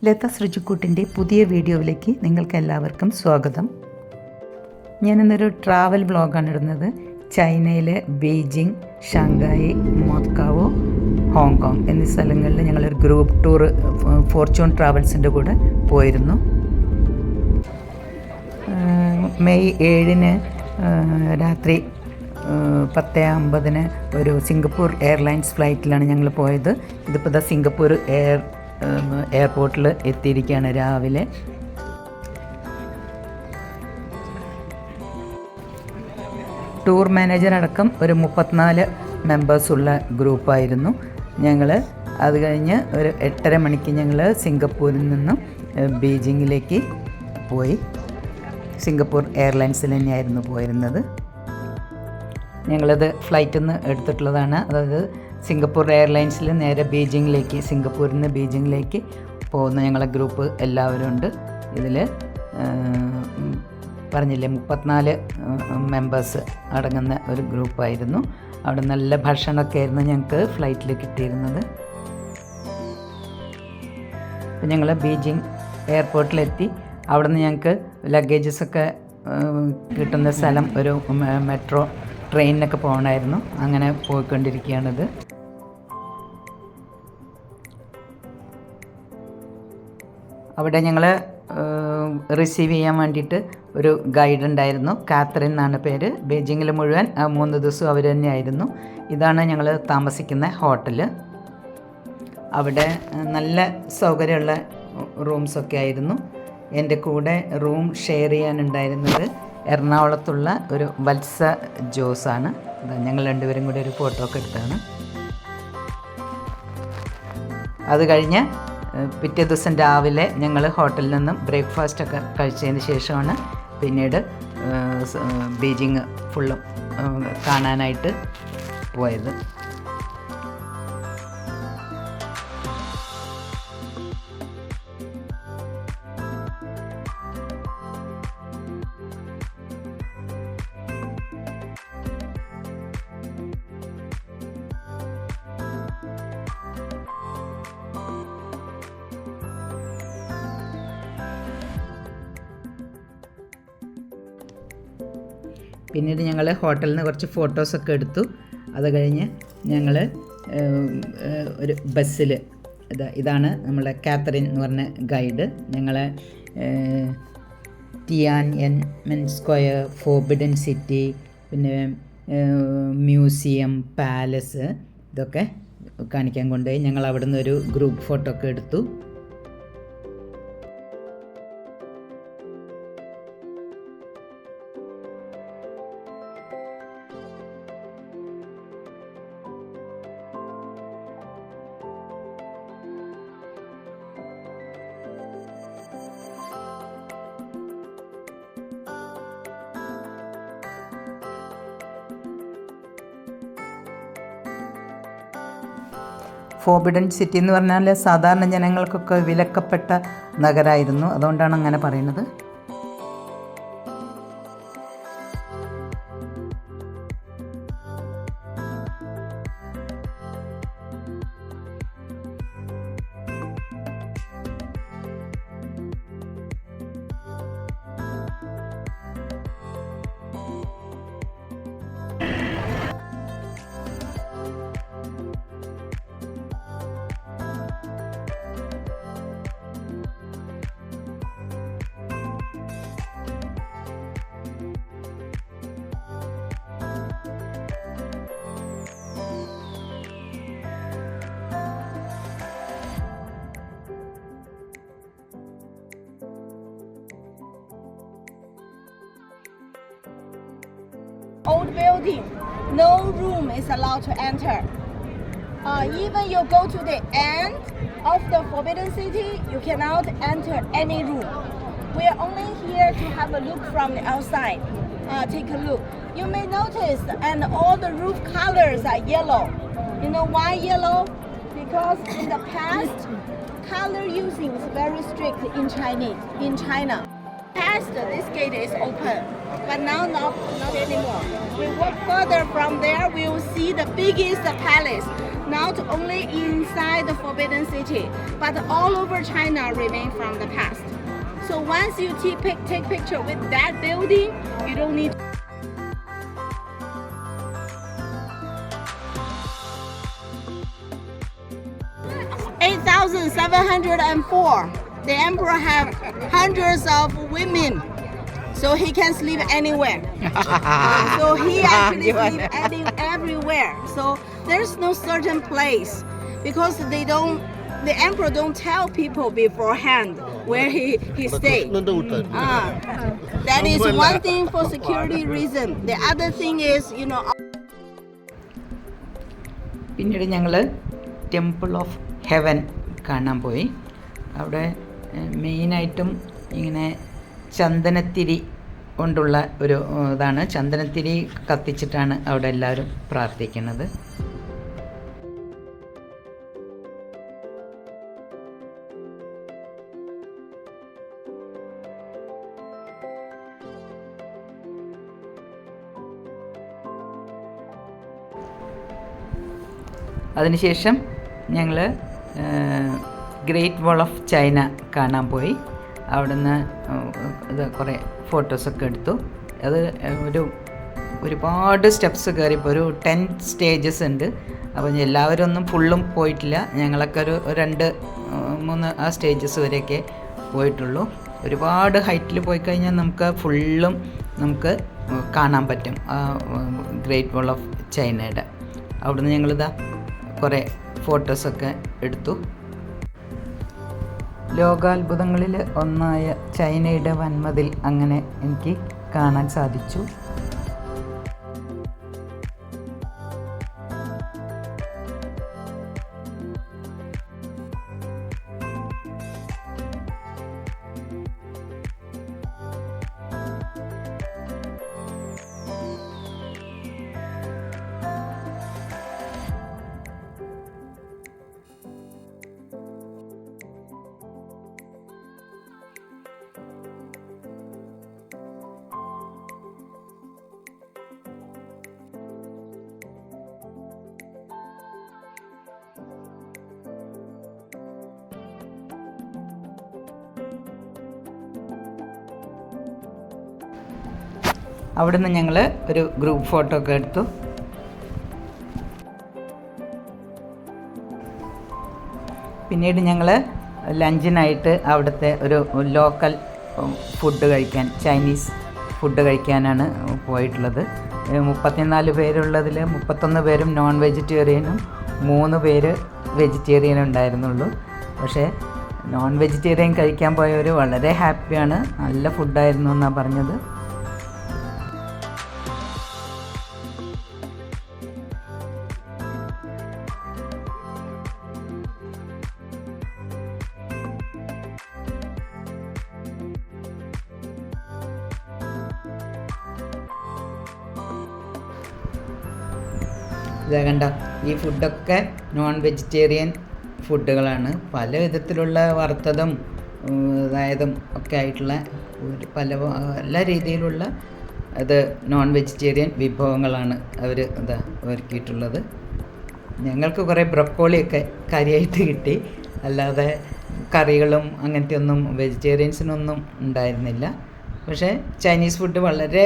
ലത ശ്രുചിക്കുട്ടിൻ്റെ പുതിയ വീഡിയോയിലേക്ക് നിങ്ങൾക്ക് എല്ലാവർക്കും സ്വാഗതം. ഞാനിന്നൊരു ട്രാവൽ വ്ളോഗാണ് ഇടുന്നത്. ചൈനയിലെ ബീജിംഗ്, ഷാങ്ഹായ്, മോസ്കോ, ഹോങ്കോങ് എന്നീ സ്ഥലങ്ങളിൽ ഞങ്ങളൊരു ഗ്രൂപ്പ് ടൂർ ഫോർച്യൂൺ ട്രാവൽസിൻ്റെ കൂടെ പോയിരുന്നു. മെയ് 7 രാത്രി 10:50 ഒരു സിംഗപ്പൂർ എയർലൈൻസ് ഫ്ലൈറ്റിലാണ് ഞങ്ങൾ പോയത്. ഇതിപ്പോൾ സിംഗപ്പൂർ എയർപോർട്ടിൽ എത്തിയിരിക്കുകയാണ് രാവിലെ. ടൂർ മാനേജർ അടക്കം ഒരു 34 മെമ്പേഴ്സുള്ള ഗ്രൂപ്പായിരുന്നു ഞങ്ങൾ. അത് കഴിഞ്ഞ് ഒരു 8:30 മണിക്ക് ഞങ്ങൾ സിംഗപ്പൂരിൽ നിന്നും ബീജിങ്ങിലേക്ക് പോയി. സിംഗപ്പൂർ എയർലൈൻസിൽ തന്നെയായിരുന്നു പോയിരുന്നത്. ഞങ്ങളത് ഫ്ലൈറ്റിൽ നിന്ന് എടുത്തിട്ടുള്ളതാണ്. അതായത് സിംഗപ്പൂർ എയർലൈൻസിൽ നേരെ ബീജിങ്ങിലേക്ക്, സിംഗപ്പൂരിൽ നിന്ന് ബീജിങ്ങിലേക്ക് പോകുന്ന ഞങ്ങളെ ഗ്രൂപ്പ് എല്ലാവരും ഉണ്ട്. ഇതിൽ പറഞ്ഞില്ലേ 34 മെമ്പേഴ്സ് അടങ്ങുന്ന ഒരു ഗ്രൂപ്പായിരുന്നു. അവിടെ നല്ല ഭക്ഷണമൊക്കെ ആയിരുന്നു ഞങ്ങൾക്ക് ഫ്ലൈറ്റിൽ കിട്ടിയിരുന്നത്. അപ്പോൾ ഞങ്ങൾ ബീജിംഗ് എയർപോർട്ടിലെത്തി. അവിടെ നിന്ന് ഞങ്ങൾക്ക് ലഗേജസൊക്കെ കിട്ടുന്ന സ്ഥലം ഒരു മെട്രോ ട്രെയിനിനൊക്കെ പോകണമായിരുന്നു. അങ്ങനെ പോയിക്കൊണ്ടിരിക്കുകയാണിത്. അവിടെ ഞങ്ങൾ റിസീവ് ചെയ്യാൻ വേണ്ടിയിട്ട് ഒരു ഗൈഡ് ഉണ്ടായിരുന്നു. കാത്തറിൻ എന്നാണ് പേര്. ബീജിങ്ങിൽ മുഴുവൻ 3 ദിവസം അവർ തന്നെയായിരുന്നു. ഇതാണ് ഞങ്ങൾ താമസിക്കുന്ന ഹോട്ടൽ. അവിടെ നല്ല സൗകര്യമുള്ള റൂംസൊക്കെ ആയിരുന്നു. എൻ്റെ കൂടെ റൂം ഷെയർ ചെയ്യാനുണ്ടായിരുന്നത് എറണാകുളത്തുള്ള ഒരു വത്സ ജോസാണ്. ഞങ്ങൾ രണ്ടുപേരും കൂടി ഒരു ഫോട്ടോ ഒക്കെ എടുത്താണ്. അത് കഴിഞ്ഞ് പിറ്റേ ദിവസം രാവിലെ ഞങ്ങൾ ഹോട്ടലിൽ നിന്നും ബ്രേക്ക്ഫാസ്റ്റൊക്കെ കഴിച്ചതിന് ശേഷമാണ് പിന്നീട് ബീജിങ് ഫുള്ളും കാണാനായിട്ട് പോയത്. പിന്നീട് ഞങ്ങൾ ഹോട്ടലിൽ നിന്ന് കുറച്ച് ഫോട്ടോസൊക്കെ എടുത്തു. അത് കഴിഞ്ഞ് ഞങ്ങൾ ഒരു ബസ്സിൽ, ഇതാണ് നമ്മളെ കാത്തറിൻ എന്ന് പറഞ്ഞ ഗൈഡ്, ഞങ്ങളെ ടിയാൻമെൻ സ്ക്വയർ, ഫോർബിഡൻ സിറ്റി, പിന്നെ മ്യൂസിയം, പാലസ് ഇതൊക്കെ കാണിക്കാൻ കൊണ്ടുപോയി. ഞങ്ങൾ അവിടെ നിന്ന് ഒരു ഗ്രൂപ്പ് ഫോട്ടോ ഒക്കെ എടുത്തു. ഫോർബിഡൻ സിറ്റി എന്ന് പറഞ്ഞാൽ സാധാരണ ജനങ്ങൾക്കൊക്കെ വിലക്കപ്പെട്ട നഗരമായിരുന്നു. അതുകൊണ്ടാണ് അങ്ങനെ പറയുന്നത്. Old building, no room is allowed to enter. Even you go to the end of the Forbidden City, you cannot enter any room. We are only here to have a look from the outside. Take a look. You may notice, and all the roof colors are yellow. You know why yellow? Because in the past, color using is very strict in China. Past this gate is open, but now not anymore. We walk further from there, we will see the biggest palace. not only inside the Forbidden City, but all over China remain from the past. So once you take picture with that building, you don't need 8,704. The emperor have hundreds of women, so he can sleep anywhere. So he actually sleep everywhere. So there's no certain place because the emperor don't tell people beforehand where he stay. That is one thing for security reason. The other thing is, പിന്നീട് ഞങ്ങൾ temple of heaven കാണാൻ പോയി. അവിടെ മെയിനായിട്ടും ഇങ്ങനെ ചന്ദനത്തിരി കൊണ്ടുള്ള ഒരു ഇതാണ്. ചന്ദനത്തിരി കത്തിച്ചിട്ടാണ് അവിടെ എല്ലാവരും പ്രാർത്ഥിക്കുന്നത്. അതിനുശേഷം ഞങ്ങൾ ഗ്രേറ്റ് വാൾ ഓഫ് ചൈന കാണാൻ പോയി. അവിടുന്ന് ഇത് കുറേ ഫോട്ടോസൊക്കെ എടുത്തു. അത് ഒരുപാട് സ്റ്റെപ്സ് കയറിയപ്പോൾ ഒരു 10 സ്റ്റേജസ് ഉണ്ട്. അപ്പോൾ എല്ലാവരും ഒന്നും ഫുള്ളും പോയിട്ടില്ല. ഞങ്ങളൊക്കെ ഒരു 2-3 ആ സ്റ്റേജസ് വരെയൊക്കെ പോയിട്ടുള്ളൂ. ഒരുപാട് ഹൈറ്റിൽ പോയി കഴിഞ്ഞാൽ നമുക്ക് കാണാൻ പറ്റും ആ ഗ്രേറ്റ് വാൾ ഓഫ് ചൈനയുടെ. അവിടുന്ന് ഞങ്ങളിതാ കുറേ ഫോട്ടോസൊക്കെ എടുത്തു. ലോകാത്ഭുതങ്ങളിൽ ഒന്നായ ചൈനയുടെ വൻമതിൽ അങ്ങനെ എനിക്ക് കാണാൻ സാധിച്ചു. അവിടുന്ന് ഞങ്ങൾ ഒരു ഗ്രൂപ്പ് ഫോട്ടോ ഒക്കെ എടുത്തു. പിന്നീട് ഞങ്ങൾ ലഞ്ചിനായിട്ട് അവിടുത്തെ ഒരു ലോക്കൽ ഫുഡ് കഴിക്കാൻ, ചൈനീസ് ഫുഡ് കഴിക്കാനാണ് പോയിട്ടുള്ളത്. 34 പേരുള്ളതിൽ 31 പേരും നോൺ വെജിറ്റേറിയനും 3 പേര് വെജിറ്റേറിയനും ഉണ്ടായിരുന്നുള്ളൂ. പക്ഷേ നോൺ വെജിറ്റേറിയൻ കഴിക്കാൻ പോയവർ വളരെ ഹാപ്പിയാണ്. നല്ല ഫുഡായിരുന്നു എന്നാണ് പറഞ്ഞത്. ഇതാ കണ്ട, ഈ ഫുഡൊക്കെ നോൺ വെജിറ്റേറിയൻ ഫുഡുകളാണ്. പല വിധത്തിലുള്ള വറുത്തതും അതായതും ഒക്കെ ആയിട്ടുള്ള എല്ലാ രീതിയിലുള്ള അത് നോൺ വെജിറ്റേറിയൻ വിഭവങ്ങളാണ് അവർ ഒരുക്കിയിട്ടുള്ളത്. ഞങ്ങൾക്ക് കുറേ ബ്രൊക്കോളിയൊക്കെ കാര്യമായിട്ട് കിട്ടി. അല്ലാതെ കറികളും അങ്ങനത്തെ ഒന്നും വെജിറ്റേറിയൻസിനൊന്നും ഉണ്ടായിരുന്നില്ല. പക്ഷേ ചൈനീസ് ഫുഡ് വളരെ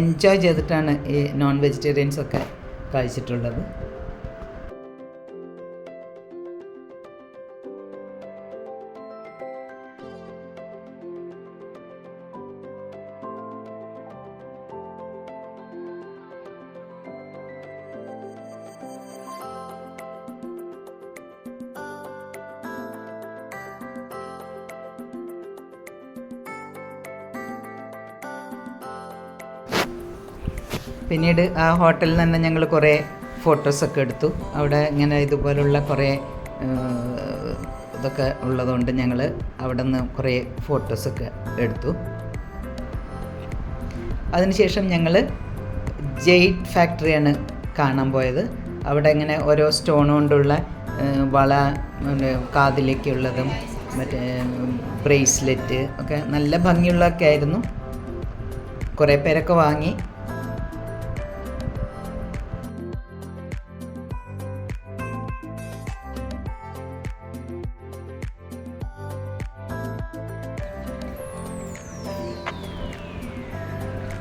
എൻജോയ് ചെയ്തിട്ടാണ് ഈ നോൺ വെജിറ്റേറിയൻസൊക്കെ കഴിച്ചിട്ടുള്ളത്. പിന്നീട് ആ ഹോട്ടലിൽ തന്നെ ഞങ്ങൾ കുറേ ഫോട്ടോസൊക്കെ എടുത്തു. അവിടെ ഇങ്ങനെ ഇതുപോലുള്ള കുറേ ഇതൊക്കെ ഉള്ളതുകൊണ്ട് ഞങ്ങൾ അവിടെ നിന്ന് കുറേ ഫോട്ടോസൊക്കെ എടുത്തു. അതിനുശേഷം ഞങ്ങൾ ജെയ്ഡ് ഫാക്ടറിയാണ് കാണാൻ പോയത്. അവിടെ ഇങ്ങനെ ഓരോ സ്റ്റോൺ കൊണ്ടുള്ള വള, കാതിലേക്കുള്ളതും മറ്റേ ബ്രേസ്ലെറ്റ് ഒക്കെ നല്ല ഭംഗിയുള്ളതൊക്കെ ആയിരുന്നു. കുറേ പേരൊക്കെ വാങ്ങി.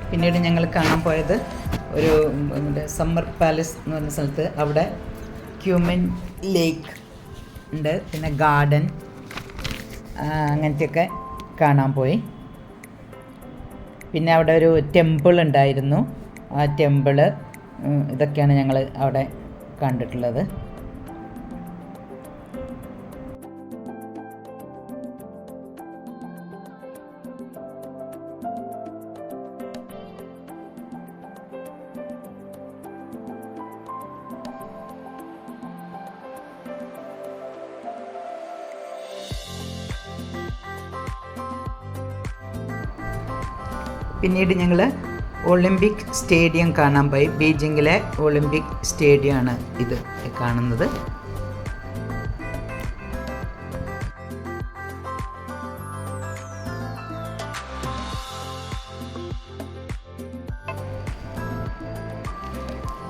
പിന്നീട് ഞങ്ങൾ കാണാൻ പോയത് ഒരു സമ്മർ പാലസ് എന്ന് പറഞ്ഞ സ്ഥലത്ത്. അവിടെ ക്യൂമൻ ലേക്ക് ഉണ്ട്, പിന്നെ ഗാർഡൻ അങ്ങനത്തെയൊക്കെ കാണാൻ പോയി. പിന്നെ അവിടെ ഒരു ടെമ്പിൾ ഉണ്ടായിരുന്നു. ആ ടെമ്പിള് ഇതൊക്കെയാണ് ഞങ്ങൾ അവിടെ കണ്ടിട്ടുള്ളത്. പിന്നീട് ഞങ്ങൾ ഒളിമ്പിക് സ്റ്റേഡിയം കാണാൻ പോയി. ബീജിങ്ങിലെ ഒളിമ്പിക് സ്റ്റേഡിയമാണ് ഇത് കാണുന്നത്.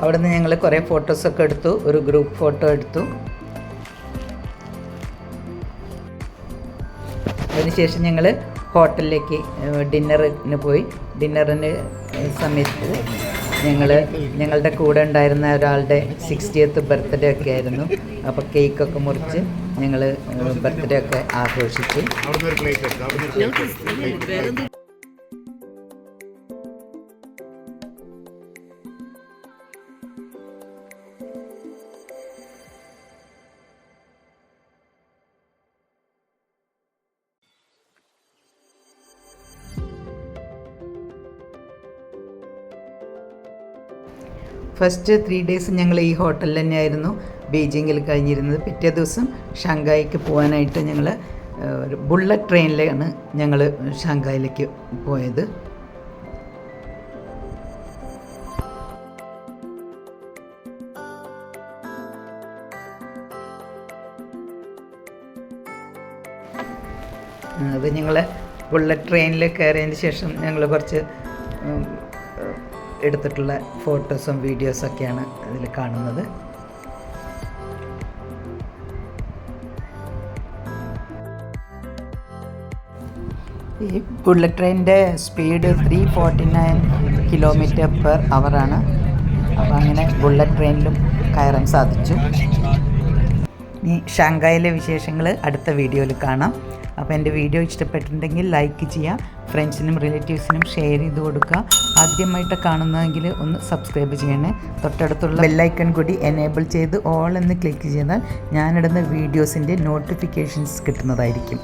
അവിടെ നിന്ന് ഞങ്ങൾ കുറേ ഫോട്ടോസൊക്കെ എടുത്തു, ഒരു ഗ്രൂപ്പ് ഫോട്ടോ എടുത്തു. അതിനുശേഷം ഞങ്ങൾ ഹോട്ടലിലേക്ക് ഡിന്നറിന് പോയി. ഡിന്നറിന് സമയത്ത് ഞങ്ങളുടെ കൂടെ ഉണ്ടായിരുന്ന ഒരാളുടെ 60th ബർത്ത്ഡേ ഒക്കെ ആയിരുന്നു. അപ്പോൾ കേക്കൊക്കെ മുറിച്ച് ഞങ്ങൾ ബർത്ത്ഡേ ഒക്കെ ആഘോഷിച്ചു. ഫസ്റ്റ് 3 days ഞങ്ങൾ ഈ ഹോട്ടലിൽ തന്നെയായിരുന്നു ബീജിങ്ങിൽ കഴിഞ്ഞിരുന്നത്. പിറ്റേ ദിവസം ഷാങ്ഹായിക്ക് പോകാനായിട്ട് ഞങ്ങൾ ഒരു ബുള്ളറ്റ് ട്രെയിനിലാണ് ഞങ്ങൾ ഷാങ്ഹായിലേക്ക് പോയത്. അത് ഞങ്ങൾ ബുള്ളറ്റ് ട്രെയിനിൽ കയറിയതിന് ശേഷം ഞങ്ങൾ കുറച്ച് എടുത്തിട്ടുള്ള ഫോട്ടോസും വീഡിയോസൊക്കെയാണ് അതിൽ കാണുന്നത്. ഈ ബുള്ളറ്റ് ട്രെയിനിൻ്റെ സ്പീഡ് 349 km/h. അപ്പോൾ അങ്ങനെ ബുള്ളറ്റ് ട്രെയിനിലും കയറാൻ സാധിച്ചു. ഇനി ഷാങ്ഹായിലെ വിശേഷങ്ങൾ അടുത്ത വീഡിയോയിൽ കാണാം. അപ്പോൾ എൻ്റെ വീഡിയോ ഇഷ്ടപ്പെട്ടിട്ടുണ്ടെങ്കിൽ ലൈക്ക് ചെയ്യുക, ഫ്രണ്ട്സിനും റിലേറ്റീവ്സിനും ഷെയർ ചെയ്ത് കൊടുക്കുക. ആദ്യമായിട്ട് കാണുന്നതെങ്കിൽ ഒന്ന് സബ്സ്ക്രൈബ് ചെയ്യണേ. തൊട്ടടുത്തുള്ള ബെല്ലൈക്കൺ കൂടി എനേബിൾ ചെയ്ത് ഓൾ എന്ന് ക്ലിക്ക് ചെയ്താൽ ഞാനിടുന്ന വീഡിയോസിൻ്റെ നോട്ടിഫിക്കേഷൻസ് കിട്ടുന്നതായിരിക്കും.